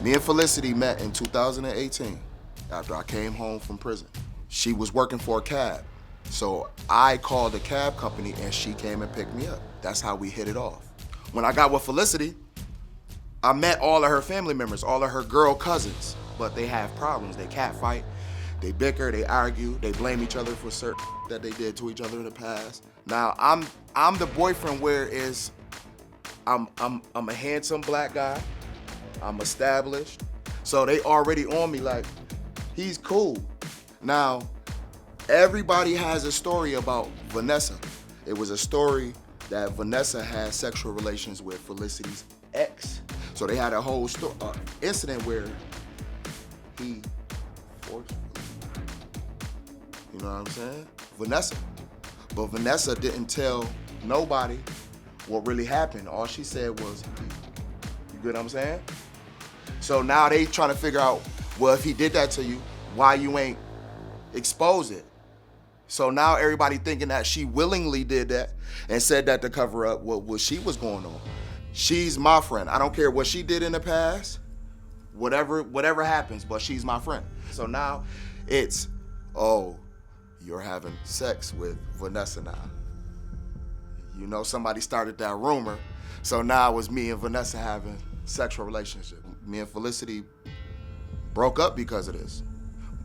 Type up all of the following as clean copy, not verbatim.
Me and Felicity met in 2018 after I came home from prison. She was working for a cab. So I called the cab company and she came and picked me up. That's how we hit it off. When I got with Felicity, I met all of her family members, all of her girl cousins, but they have problems. They catfight, they bicker, they argue, they blame each other for certain that they did to each other in the past. Now I'm the boyfriend I'm a handsome black guy, I'm established, so they already on me like, he's cool. Now, everybody has a story about Vanessa. It was a story that Vanessa had sexual relations with Felicity's ex. So they had a whole incident where he forced, you know what I'm saying? Vanessa. But Vanessa didn't tell nobody what really happened. All she said was, you get what I'm saying? So now they trying to figure out, well, if he did that to you, why you ain't expose it? So now everybody thinking that she willingly did that and said that to cover up what she was going on. She's my friend. I don't care what she did in the past, whatever happens, but she's my friend. So now it's, oh, you're having sex with Vanessa now. You know, somebody started that rumor. So now it's me and Vanessa having sexual relationship. Me and Felicity broke up because of this.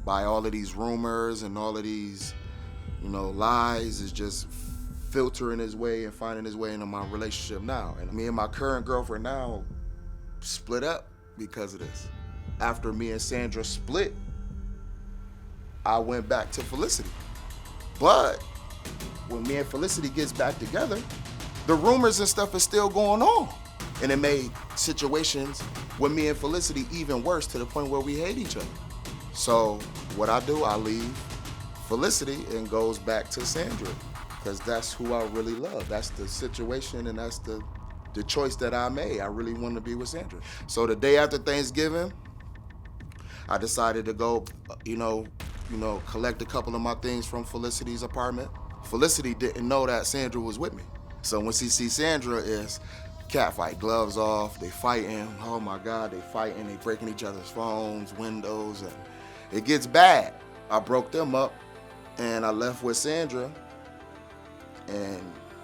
By all of these rumors and all of these, you know, lies, is just filtering his way and finding his way into my relationship now. And me and my current girlfriend now split up because of this. After me and Sandra split, I went back to Felicity. But when me and Felicity gets back together, the rumors and stuff is still going on. And it made situations with me and Felicity even worse, to the point where we hate each other. So what I do, I leave Felicity and goes back to Sandra, because that's who I really love. That's the situation and that's the choice that I made. I really wanted to be with Sandra. So the day after Thanksgiving, I decided to go, collect a couple of my things from Felicity's apartment. Felicity didn't know that Sandra was with me. So when she sees Sandra, it's catfight, gloves off, they fighting, oh my God, they fighting, they breaking each other's phones, windows, and it gets bad. I broke them up and I left with Sandra, and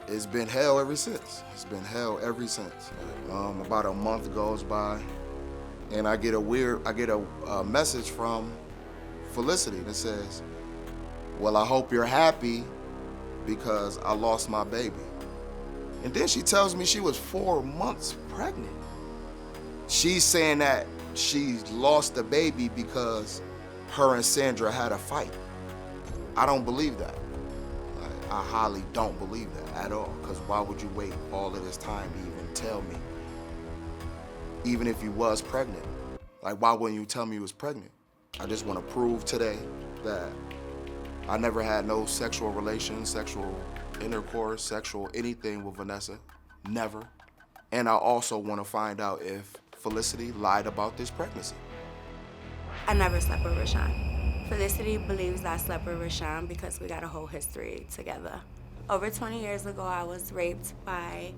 it's been hell ever since. It's been hell ever since. About a month goes by and I get a message from Felicity that says, well, I hope you're happy because I lost my baby. And then she tells me she was 4 months pregnant. She's saying that she lost the baby because her and Sandra had a fight. I don't believe that. I highly don't believe that at all, because why would you wait all of this time to even tell me, even if you was pregnant? Like, why wouldn't you tell me you was pregnant? I just want to prove today that I never had no sexual relations, sexual intercourse, sexual anything with Vanessa, never. And I also want to find out if Felicity lied about this pregnancy. I never slept with Rashawn. Felicity believes I slept with Rashawn because we got a whole history together. Over 20 years ago, I was raped by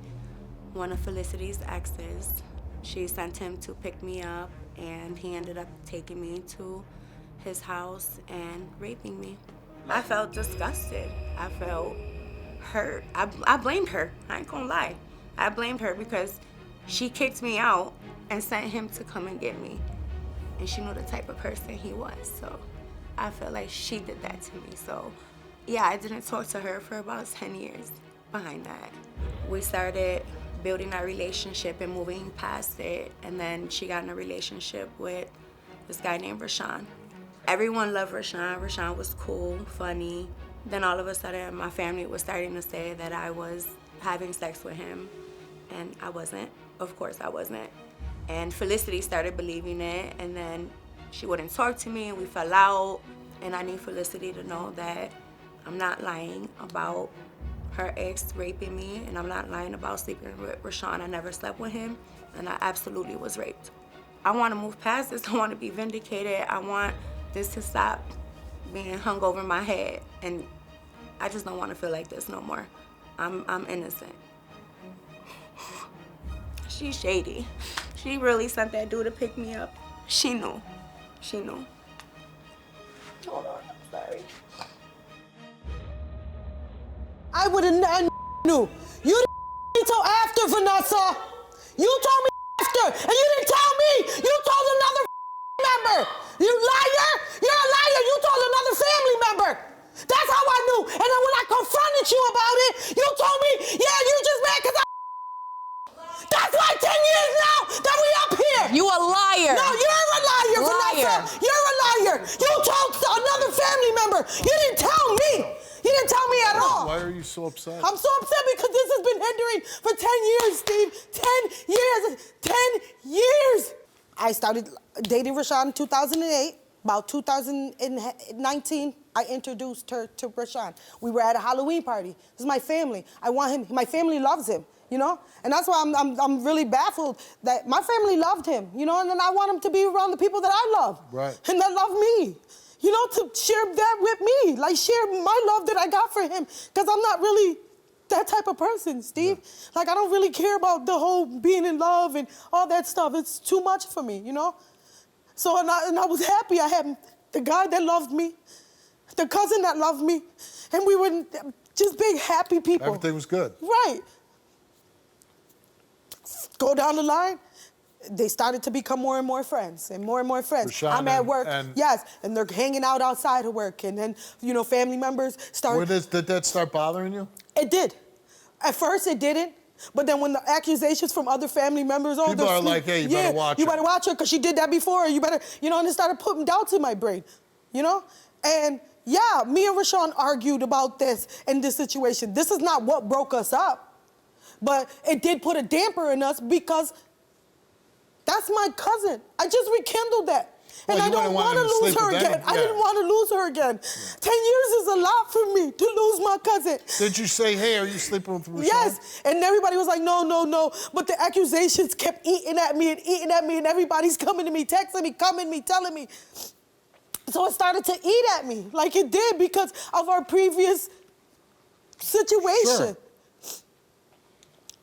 one of Felicity's exes. She sent him to pick me up, and he ended up taking me to his house and raping me. I felt disgusted. I felt hurt. I blamed her. I ain't gonna lie. I blamed her because she kicked me out and sent him to come and get me. And she knew the type of person he was, so I felt like she did that to me. So yeah, I didn't talk to her for about 10 years behind that. We started building our relationship and moving past it, and then she got in a relationship with this guy named Rashawn. Everyone loved Rashawn. Rashawn was cool, funny. Then all of a sudden, my family was starting to say that I was having sex with him, and I wasn't. Of course I wasn't. And Felicity started believing it, and then she wouldn't talk to me, and we fell out. And I need Felicity to know that I'm not lying about her ex raping me, and I'm not lying about sleeping with Rashawn. I never slept with him, and I absolutely was raped. I want to move past this. I want to be vindicated. I want this to stop being hung over my head, and I just don't want to feel like this no more. I'm innocent. She's shady. She really sent that dude to pick me up. She knew. She knew. Hold on, I'm sorry. I would have never knew. You didn't until after, Vanessa. You told me after, and you didn't tell me. You told another member. You liar. You're a liar. You told another family member. That's how I knew. And then when I confronted you about it, you told me, yeah, you just mad because I. That's like 10 years now that we up here. You a liar. No, you're a liar, Vanessa. You're a liar. You told another family member. You didn't tell me. You didn't tell me at all. Why are you so upset? I'm so upset because this has been hindering for 10 years, Steve. 10 years. 10 years. I started dating Rashawn in 2008. About 2019, I introduced her to Rashawn. We were at a Halloween party. This is my family. I want him. My family loves him, you know? And that's why I'm really baffled that my family loved him, you know? And then I want him to be around the people that I love. Right. And that love me. You know, to share that with me, like share my love that I got for him, because I'm not really that type of person, Steve. Yeah. Like, I don't really care about the whole being in love and all that stuff. It's too much for me, you know? So, and I was happy. I had the guy that loved me, the cousin that loved me, and we were just big, happy people. Everything was good. Right. Go down the line. They started to become more and more friends, and more friends. Rashawn I'm at work, and yes, and they're hanging out outside of work, and then, you know, family members start. Did that start bothering you? It did. At first, it didn't, but then when the accusations from other family members, people are like, hey, you better watch her. You better watch her, because she did that before, you better, you know, and it started putting doubts in my brain, you know? And yeah, me and Rashawn argued about this and this situation. This is not what broke us up, but it did put a damper in us because that's my cousin. I just rekindled that. And well, I don't want to lose her again. I didn't want to lose her again. 10 years is a lot for me to lose my cousin. Did you say, hey, are you sleeping with Rashawn? Yes, and everybody was like, no, no, no. But the accusations kept eating at me, and everybody's coming to me, texting me, telling me. So it started to eat at me, like it did because of our previous situation. Sure.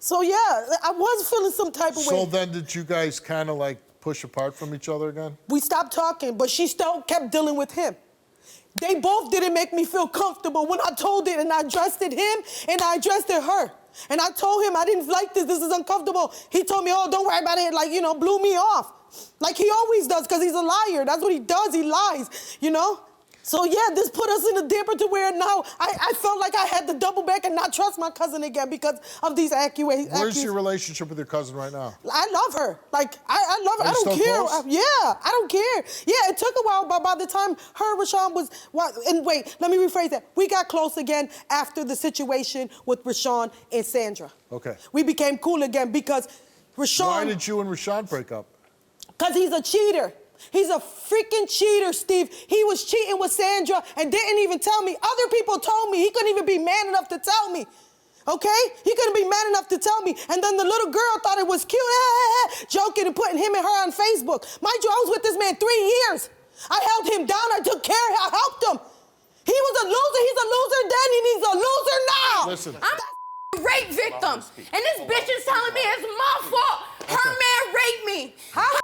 So yeah, I was feeling some type of way. So then did you guys kind of like push apart from each other again? We stopped talking, but she still kept dealing with him. They both didn't make me feel comfortable when I told it, and I addressed it him, and I addressed it her. And I told him I didn't like this is uncomfortable. He told me, oh, don't worry about it, like, you know, blew me off. Like he always does, because he's a liar. That's what he does, he lies, you know? So yeah, this put us in a damper to where now I felt like I had to double back and not trust my cousin again because of these accusations. Where's your relationship with your cousin right now? I love her. Like, I love her. Are you I don't still care. close? Yeah, I don't care. Yeah, it took a while, but by the time her and Rashawn was, and wait, let me rephrase that. We got close again after the situation with Rashawn and Sandra. Okay. We became cool again because Rashawn. Why did you and Rashawn break up? Because he's a cheater. He's a freaking cheater, Steve. He was cheating with Sandra and didn't even tell me. Other people told me. He couldn't even be man enough to tell me. Okay? He couldn't be man enough to tell me. And then the little girl thought it was cute, joking and putting him and her on Facebook. Mind you, I was with this man 3 years. I held him down. I took care of him. I helped him. He was a loser. He's a loser then, and he's a loser now. Listen. I'm a rape victim, and this bitch is telling me it's my fault. Her man raped me. How you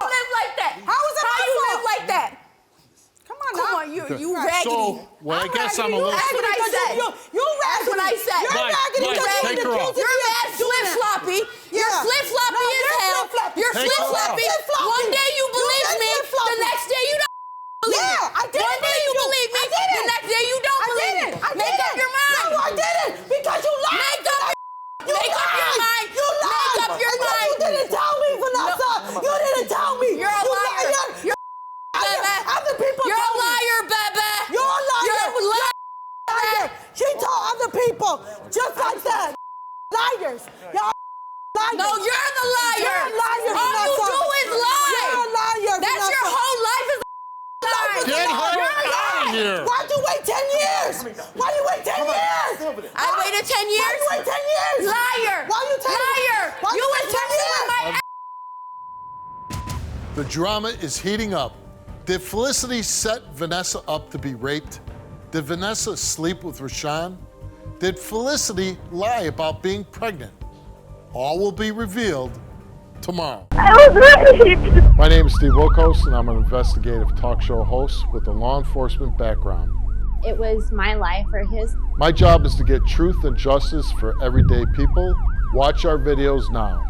live like that? How is it my you fault? live like that? Come on, Come now. on, you raggedy. So, well, I guess I'm a little... That's what I said. You raggedy. That's what I said. You're Mike, raggedy. Mike, because take her off. You're mad flip-floppy. You're Yeah. flip-floppy No, as you're hell. flip-floppy. You're Take her flip-floppy. off. Flip-floppy. One day you believe You're me, flip-floppy. the next day you don't believe me. Yeah, I did. One day you believe me, the next day you don't believe me. Make up your mind. No, I didn't. Because you lied. Make up your mind. You lied. Make up your And mind. you didn't tell me, Vanessa. You didn't tell me. You're a liar. You're other people You're a told me. liar, baby. You're a liar. You're a liar. She told other people just like that. Liars. Y'all liars. No, you're the liar. You're a liar, All you Vanessa. do is lie. You're a liar, That's Vanessa. your whole life is a lie. Get her out of here. Why'd you wait 10 years? Why'd you wait 10 years? I waited 10 years. Why'd you wait 10 years? Liar. Why you Liar. Why You wait was 10 texting with my years? The drama is heating up. Did Felicity set Vanessa up to be raped? Did Vanessa sleep with Rashawn? Did Felicity lie about being pregnant? All will be revealed tomorrow. I was raped. My name is Steve Wilkos, and I'm an investigative talk show host with a law enforcement background. It was my life or his. My job is to get truth and justice for everyday people. Watch our videos now.